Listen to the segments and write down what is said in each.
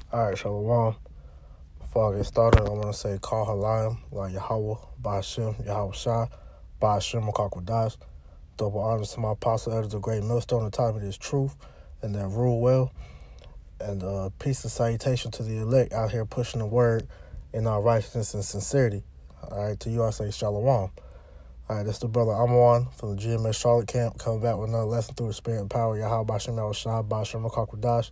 All right, Shalom. Before I get started, I want to say Call Halayim, like Yahweh, Ba'ashem, Yahweh Shai, Ba'ashem, Makakwadash. Double honors to my apostle, elders of Great Millstone, the time of this truth, and that rule well. And peace and salutation to the elect out here pushing the word in our righteousness and sincerity. All right, to you I say Shalom. All right, this is the brother Amon from the GMS Charlotte camp, coming back with another lesson through the spirit and power, Yahweh, Ba'ashem, Yahweh Shai, Ba'ashem, Makakwadash.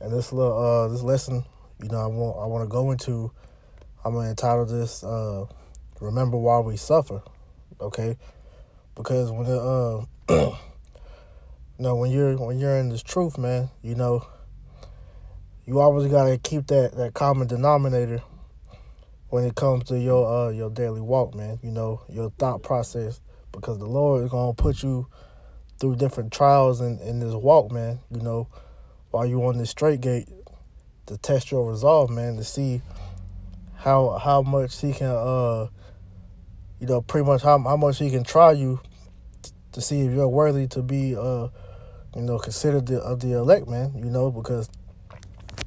And this lesson, I want to go into. I'm gonna entitle this "Remember Why We Suffer," okay? Because when when you're in this truth, man, you always gotta keep that common denominator when it comes to your daily walk, man. Your thought process, because the Lord is gonna put you through different trials in this walk, man. While you on this straight gate, to test your resolve, man, to see how much he can, pretty much how much he can try you to see if you're worthy to be, considered of the elect, man. Because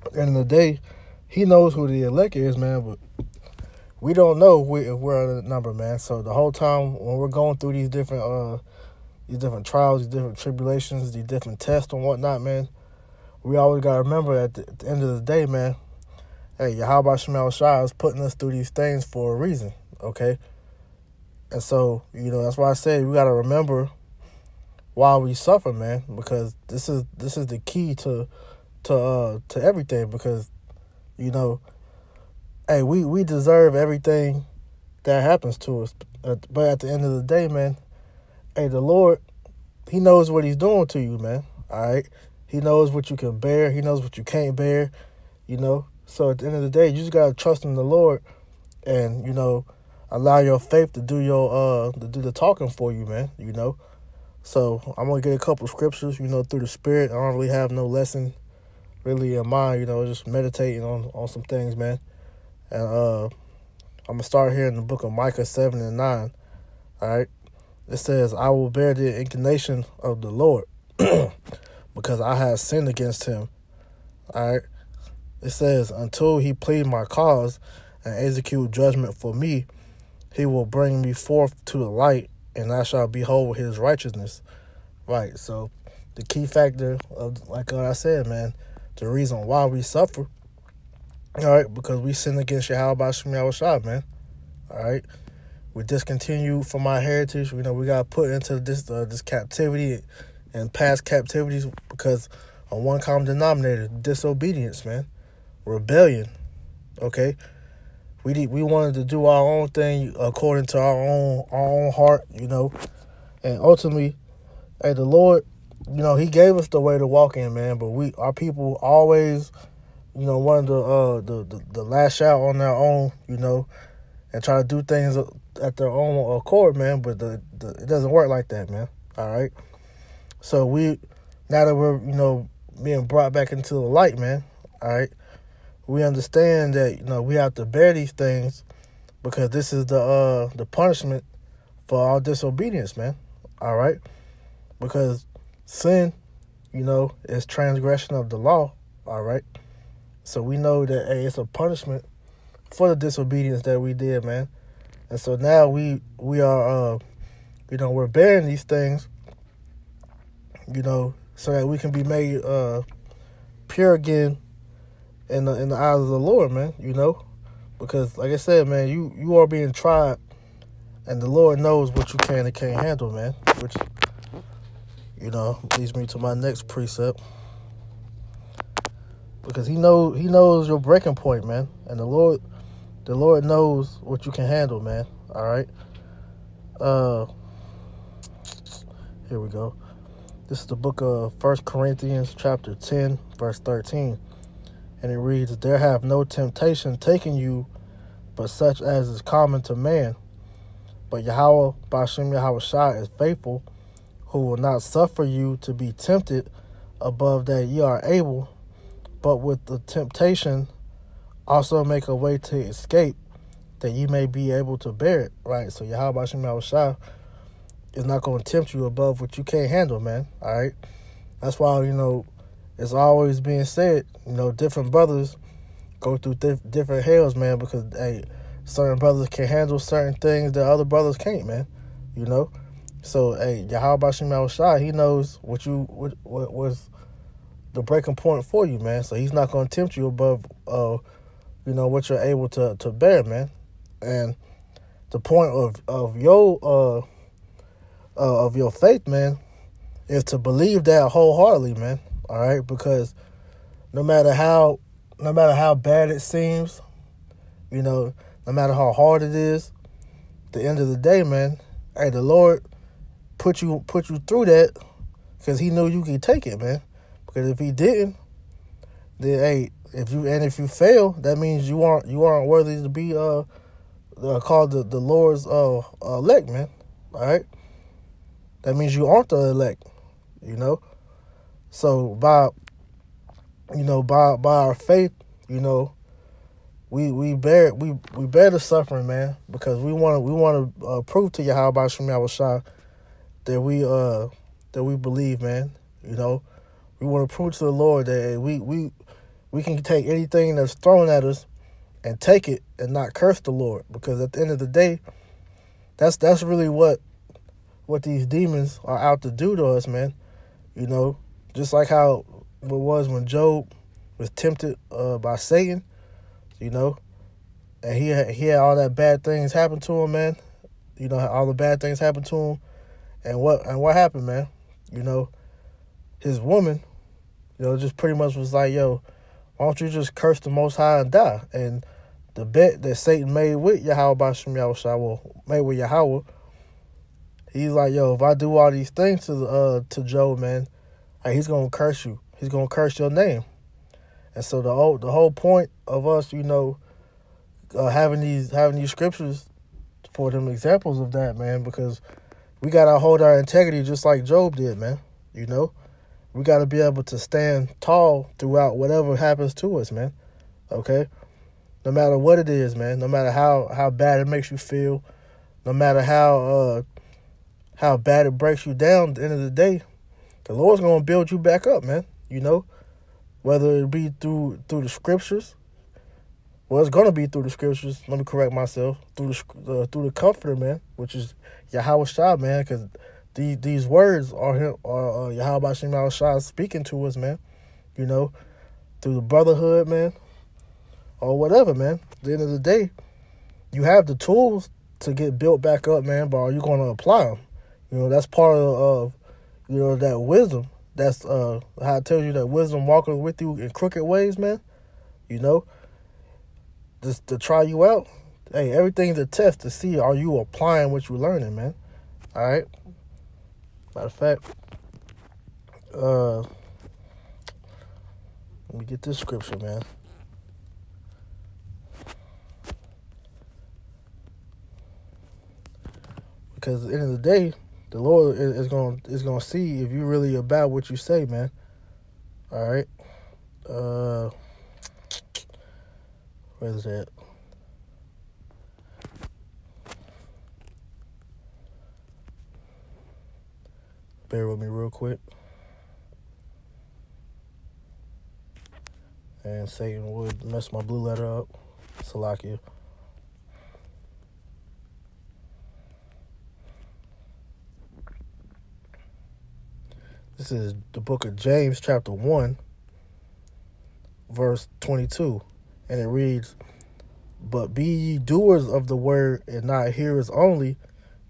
at the end of the day, he knows who the elect is, man, but we don't know if we're the number, man. So the whole time when we're going through these different trials, these different tribulations, these different tests and whatnot, man, we always got to remember at the end of the day, man, hey, Yahweh Shai is putting us through these things for a reason, okay? And so, that's why I say we got to remember why we suffer, man, because this is the key to everything, because, hey, we deserve everything that happens to us. But at the end of the day, man, hey, the Lord, he knows what he's doing to you, man, all right? He knows what you can bear. He knows what you can't bear, So at the end of the day, you just got to trust in the Lord and, allow your faith to do the talking for you, man, So I'm going to get a couple scriptures, through the Spirit. I don't really have no lesson really in mind, just meditating on some things, man. And I'm going to start here in the book of Micah 7 and 9, all right? It says, I will bear the indignation of the Lord because I have sinned against him. All right. It says, until he plead my cause and execute judgment for me, he will bring me forth to the light, and I shall behold his righteousness. Right. So the key factor of, like I said, man, the reason why we suffer, all right, because we sin against Yahweh Ba'ashem Yahweh Shai, man. All right. We discontinue from our heritage. We got put into this captivity and past captivities because on one common denominator, disobedience, man, rebellion. Okay, we wanted to do our own thing according to our own heart, and ultimately, hey, the Lord, he gave us the way to walk in, man. But our people always, wanted to lash out on their own, and try to do things at their own accord, man. But it doesn't work like that, man. All right. So now that we're, being brought back into the light, man, all right, we understand that, we have to bear these things because this is the punishment for our disobedience, man, all right? Because sin, is transgression of the law, all right? So we know that, hey, it's a punishment for the disobedience that we did, man. And so now we are, we're bearing these things, so that we can be made pure again in the eyes of the Lord, man, because like I said, man, you are being tried, and the Lord knows what you can and can't handle, man, which, leads me to my next precept, because he knows your breaking point, man, and the Lord knows what you can handle, man, all right? Here we go. This is the book of 1 Corinthians chapter 10, verse 13. And it reads, there have no temptation taken you, but such as is common to man. But Yahweh Ba'ashem Yahweh Shai is faithful, who will not suffer you to be tempted above that ye are able, but with the temptation also make a way to escape, that ye may be able to bear it. Right? So Yahweh Ba'ashem Yahweh Shai is not going to tempt you above what you can't handle, man. All right? That's why, it's always being said, different brothers go through different hells, man, because hey, certain brothers can handle certain things that other brothers can't, man. So hey, Yahweh Shem Shai, he knows what was the breaking point for you, man. So he's not going to tempt you above, what you're able to bear, man. And the point of your faith, man, is to believe that wholeheartedly, man. All right, because no matter how bad it seems, no matter how hard it is, at the end of the day, man, hey, the Lord put you through that because He knew you could take it, man. Because if He didn't, then hey, if you fail, that means you aren't worthy to be called the Lord's elect, man. All right, that means you aren't the elect, So by our faith, we bear the suffering, man, because we want to prove to Yahweh Shem Shai that we believe, man. We want to prove to the Lord that we can take anything that's thrown at us and take it and not curse the Lord, because at the end of the day, that's really what these demons are out to do to us, man. Just like how it was when Job was tempted by Satan, and he had all that bad things happen to him, man. All the bad things happened to him, and what happened, man? His woman, just pretty much was like, yo, why don't you just curse the Most High and die? And the bet that Satan made with Yahweh Shem Yahushua, made with Yahweh, he's like, yo, if I do all these things to Job, man, hey, he's gonna curse you. He's gonna curse your name. And so the whole point of us, having these scriptures for them examples of that, man, because we gotta hold our integrity just like Job did, man. We gotta be able to stand tall throughout whatever happens to us, man. Okay, no matter what it is, man. No matter how bad it makes you feel, no matter how bad it breaks you down. At the end of the day, the Lord's gonna build you back up, man. Whether it be through the scriptures. Well, it's gonna be through the scriptures. Let me correct myself. Through the Comforter, man, which is Yahweh Shai, man, because these words are Yahweh Shem Shai speaking to us, man. Through the brotherhood, man, or whatever, man. At the end of the day, you have the tools to get built back up, man. But are you going to apply them? That's part of that wisdom. That's how it tells you that wisdom walking with you in crooked ways, man. Just to try you out. Hey, everything's a test to see, are you applying what you're learning, man? All right. Matter of fact, let me get this scripture, man. Because at the end of the day, the Lord is going to see if you really about what you say, man. All right. Where is that? Bear with me real quick. And Satan would mess my blue letter up. Salakia. This is the book of James, chapter 1, verse 22. And it reads, "But be ye doers of the word, and not hearers only,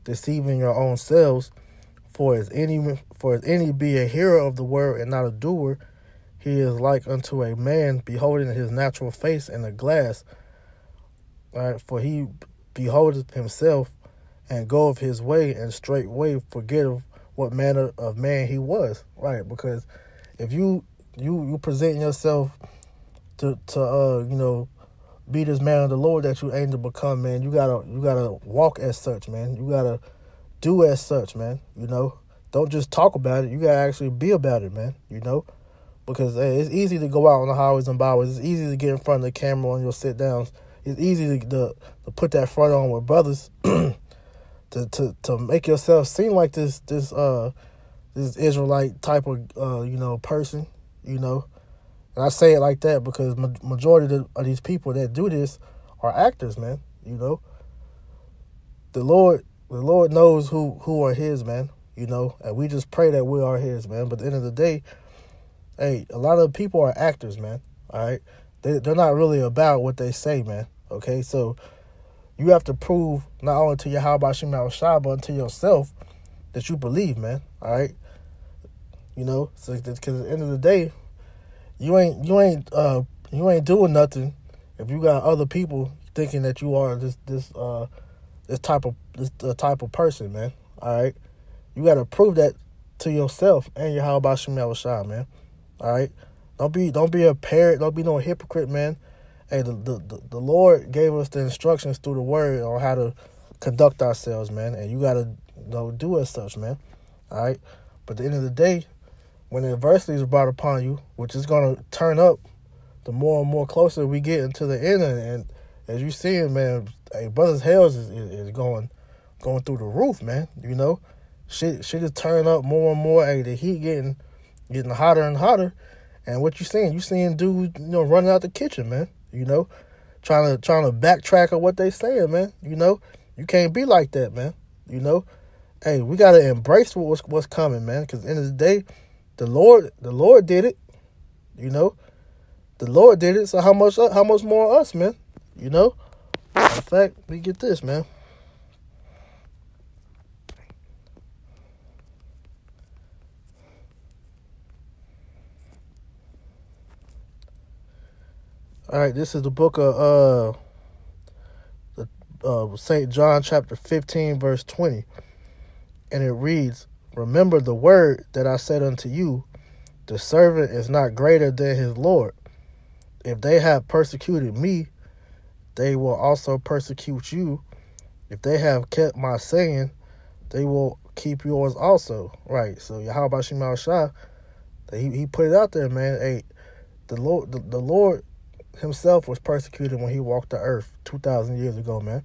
deceiving your own selves. For as any be a hearer of the word and not a doer, he is like unto a man beholding his natural face in a glass. Right? For he beholdeth himself, and goeth his way, and straightway forgetteth what manner of man he was." Right? Because if you present yourself to be this man of the Lord that you aim to become, man, you gotta walk as such, man. You gotta do as such, man. Don't just talk about it. You gotta actually be about it, man. Because hey, it's easy to go out on the highways and byways. It's easy to get in front of the camera on your sit downs. It's easy to put that front on with brothers to make yourself seem like this Israelite type of person. you know. And I say it like that because majority of these people that do this are actors, man. You know, the Lord knows who are His, man. You know, and we just pray that we are His, man. But at the end of the day, hey, a lot of people are actors, man. All right, they're not really about what they say, man. Okay, so you have to prove not only to Yahweh Shema Shai, but to yourself that you believe, man. All right, you know, so because at the end of the day, you ain't doing nothing if you got other people thinking that you are this type of person, man. All right, you got to prove that to yourself and Yahweh Shema Shai, man. All right, don't be a parrot, don't be no hypocrite, man. Hey, the Lord gave us the instructions through the Word on how to conduct ourselves, man, and you gotta do as such, man. All right, but at the end of the day, when adversity is brought upon you, which is gonna turn up, the more and more closer we get into the end, and as you see, man, hey, brothers' hells is going through the roof, man. You know, shit is turning up more and more. Hey, the heat getting hotter and hotter, and what you seeing dudes, running out the kitchen, man. You know, trying to backtrack on what they saying, man. You know, you can't be like that, man. You know, hey, we gotta embrace what's coming, man. Because at the end of the day, the Lord did it. You know, the Lord did it. So how much more us, man? You know. In fact, we get this, man. All right, this is the book of St. John chapter 15, verse 20. And it reads, "Remember the word that I said unto you, the servant is not greater than his Lord. If they have persecuted me, they will also persecute you. If they have kept my saying, they will keep yours also." Right, so Yahweh Shema Shai, he put it out there, man. Hey, the Lord Himself was persecuted when He walked the earth 2,000 years ago, man.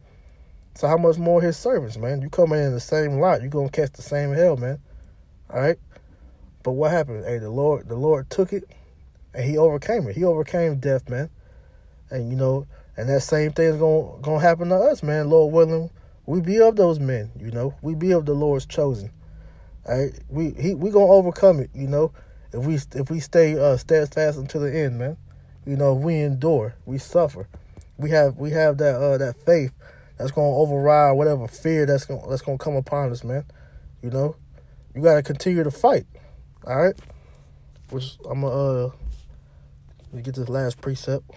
So how much more His servants, man? You coming in the same lot, you gonna catch the same hell, man. All right. But what happened? Hey, the Lord took it, and He overcame it. He overcame death, man. And and that same thing is gonna happen to us, man. Lord willing, we be of those men. We be of the Lord's chosen. All right. We gonna overcome it. If we stay steadfast until the end, man. If we endure, we suffer. We have that faith that's gonna override whatever fear that's gonna come upon us, man. You gotta continue to fight. All right. Which I'm gonna let me get this last precept.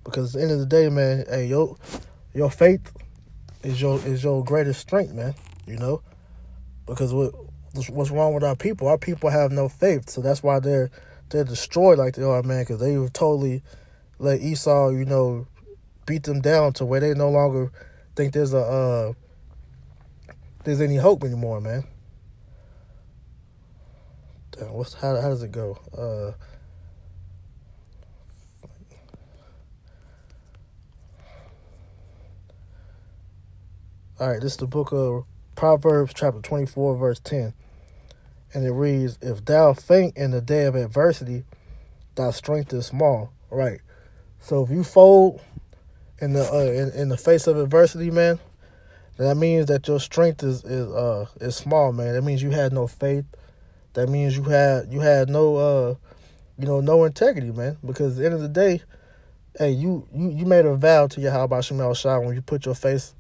Because at the end of the day, man, hey, your faith is your greatest strength, man. Because what's wrong with our people? Our people have no faith, so that's why they're destroyed like they are, man. Because they totally let Esau, beat them down to where they no longer think there's any hope anymore, man. Damn, how does it go? All right, this is the book of Proverbs, chapter 24, verse 10. And it reads, "If thou faint in the day of adversity, thy strength is small." Right. So if you fold in the face of adversity, man, that means that your strength is small, man. That means you had no faith. That means you had no no integrity, man. Because at the end of the day, hey, you made a vow to Yahweh Shema Shai when you put your face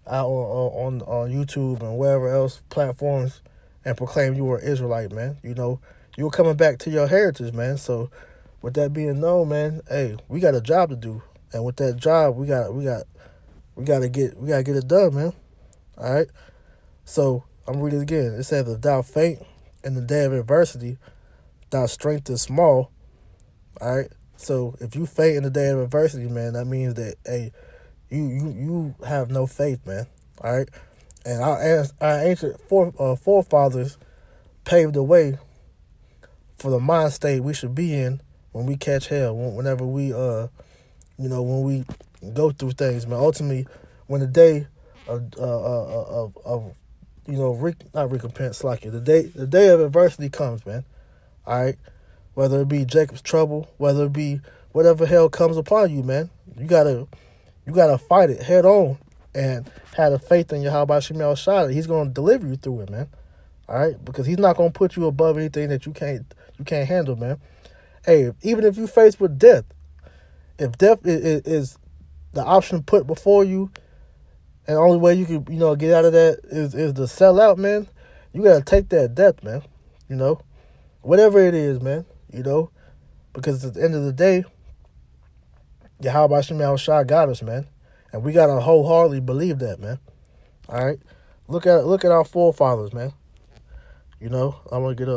out on YouTube and wherever else platforms and proclaim you were Israelite, man. You were coming back to your heritage, man. So with that being known, man, hey, we got a job to do, and with that job, we gotta get it done, man. All right. So I'm reading it again. It says, "If thou faint in the day of adversity, thy strength is small." All right. So if you faint in the day of adversity, man, that means that hey, you have no faith, man. All right. And our ancient forefathers paved the way for the mind state we should be in when we catch hell, whenever we when we go through things, man. Ultimately, when the day of not recompense, like it. The day of adversity comes, man. All right, whether it be Jacob's trouble, whether it be whatever hell comes upon you, man, you gotta fight it head on and have the faith in Yahweh Shemel Shah. He's gonna deliver you through it, man. All right, because he's not gonna put you above anything that you can't handle, man. Hey, even if you faced with death, if death is the option put before you, and the only way you can, get out of that is to sell out, man, you got to take that death, man, whatever it is, man, because at the end of the day, Yahweh Shemel Shah got us, man, and we got to wholeheartedly believe that, man. All right, look at our forefathers, man. I'm going to get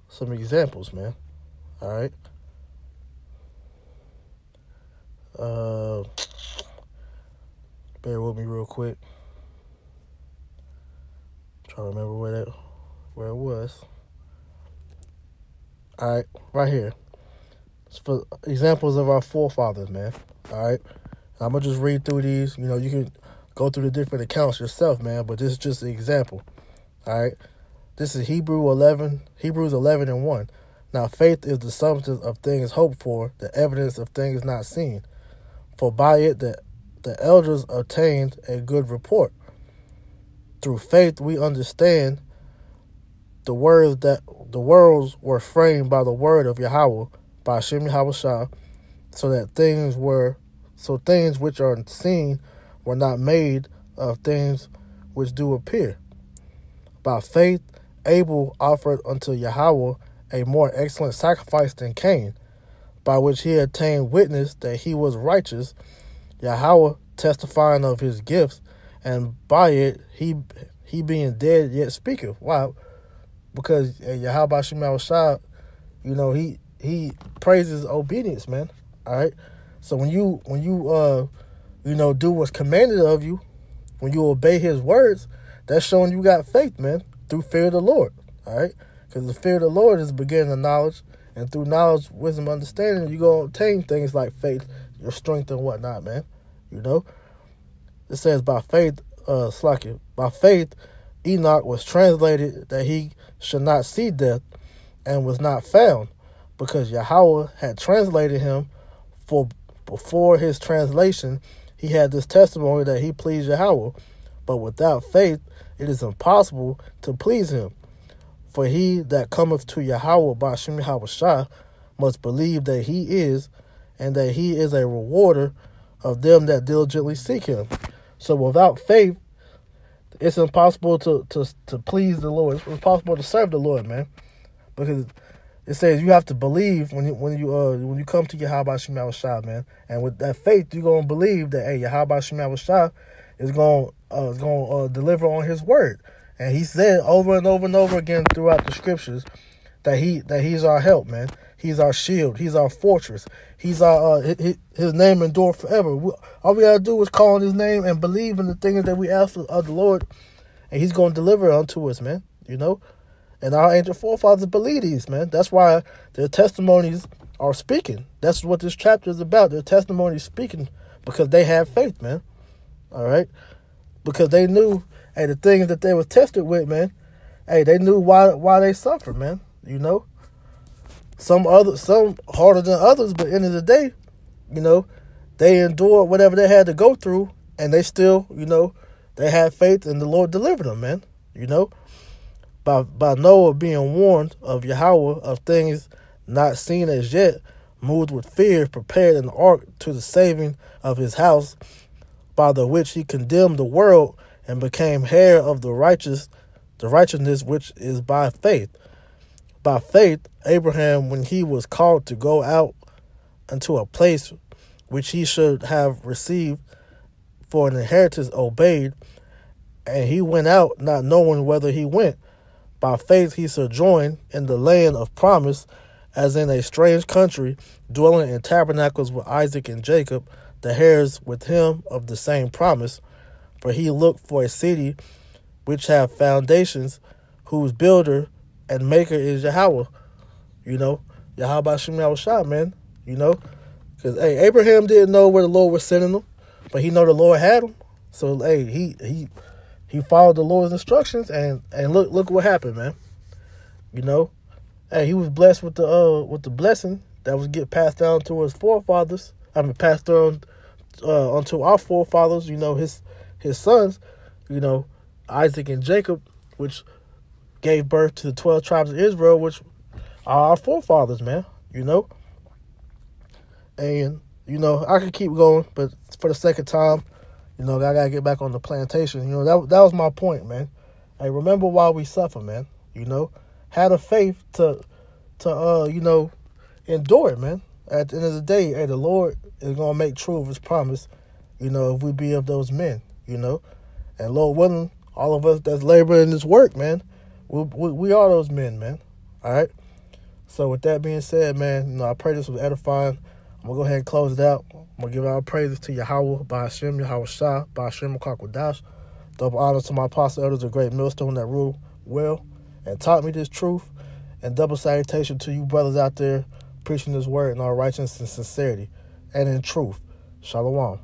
some examples, man. All right. Bear with me real quick. Trying to remember where it was. All right, right here. It's for examples of our forefathers, man. All right. I'm gonna just read through these. You can go through the different accounts yourself, man. But this is just an example. All right. This is Hebrews 11:1. Now faith is the substance of things hoped for, the evidence of things not seen. For by it the elders obtained a good report. Through faith we understand the worlds were framed by the word of Yahweh, by Hashem Yahweh Shah, so things which are seen were not made of things which do appear. By faith Abel offered unto Yahweh a more excellent sacrifice than Cain, by which he obtained witness that he was righteous, Yahweh testifying of his gifts, and by it he being dead yet speaketh. Why? Because Yahweh Shemel Shah, he praises obedience, man. All right. So when you do what's commanded of you, when you obey his words, that's showing you got faith, man, through fear of the Lord. All right. Because the fear of the Lord is the beginning of knowledge, and through knowledge, wisdom, understanding, you're going to obtain things like faith, your strength, and whatnot, man. It says, by faith, Enoch was translated that he should not see death, and was not found, because Yahweh had translated him. For before his translation, he had this testimony that he pleased Yahweh. But without faith, it is impossible to please him. For he that cometh to Yahweh by Hashem Yahweh Shah must believe that he is, and that he is a rewarder of them that diligently seek him. So without faith, it's impossible to please the Lord. It's impossible to serve the Lord, man. Because it says you have to believe when you come to Yahweh Hashem Yahweh Shah, man. And with that faith, you're gonna believe that Yahweh Hashem Yahweh Shah is gonna deliver on his word. And he said over and over and over again throughout the scriptures that he's our help, man. He's our shield. He's our fortress. He's our his name endure forever. All we gotta do is call on his name and believe in the things that we ask of the Lord, and he's gonna deliver unto us, man. And our ancient forefathers believe these, man. That's why their testimonies are speaking. That's what this chapter is about. Their testimonies speaking because they have faith, man. All right, because they knew, the things that they were tested with, man. They knew why they suffered, man. Some harder than others, but at the end of the day, they endured whatever they had to go through, and they still, they had faith, and the Lord delivered them, man. By Noah being warned of Yahweh of things not seen as yet, moved with fear, prepared an ark to the saving of his house, by the which he condemned the world and became heir of the righteousness which is by faith. By faith, Abraham, when he was called to go out unto a place which he should have received for an inheritance, obeyed, and he went out not knowing whither he went. By faith he sojourned in the land of promise, as in a strange country, dwelling in tabernacles with Isaac and Jacob, the heirs with him of the same promise. For he looked for a city which have foundations, whose builder and maker is Yahweh. Yahweh Hashem Yahweh Shah, man. Because Abraham didn't know where the Lord was sending him, but he know the Lord had him. So he he followed the Lord's instructions, and look what happened, man. You know, hey, he was blessed with the blessing that was get passed down to his forefathers. I mean, passed on onto our forefathers. You know, his sons. You know, Isaac and Jacob, which gave birth to the 12 tribes of Israel, which are our forefathers, man. You know, and you know I could keep going, but for the second time, you know, I gotta get back on the plantation. You know, that was my point, man. Hey, remember why we suffer, man. You know, had the faith to you know, endure it, man. At the end of the day, hey, the Lord is gonna make true of His promise. You know, if we be of those men, you know, and Lord willing, all of us that's laboring in this work, man, we are those men, man. All right. So with that being said, man, you know, I pray this was edifying. I'm going to go ahead and close it out. I'm going to give our praises to Yahweh, Ba'ashem, Yahweh Shah, Ba'ashem, Makakwadash. Double honors to my apostle elders, a great millstone that rule well and taught me this truth. And double salutation to you brothers out there preaching this word in all righteousness and sincerity and in truth. Shalom.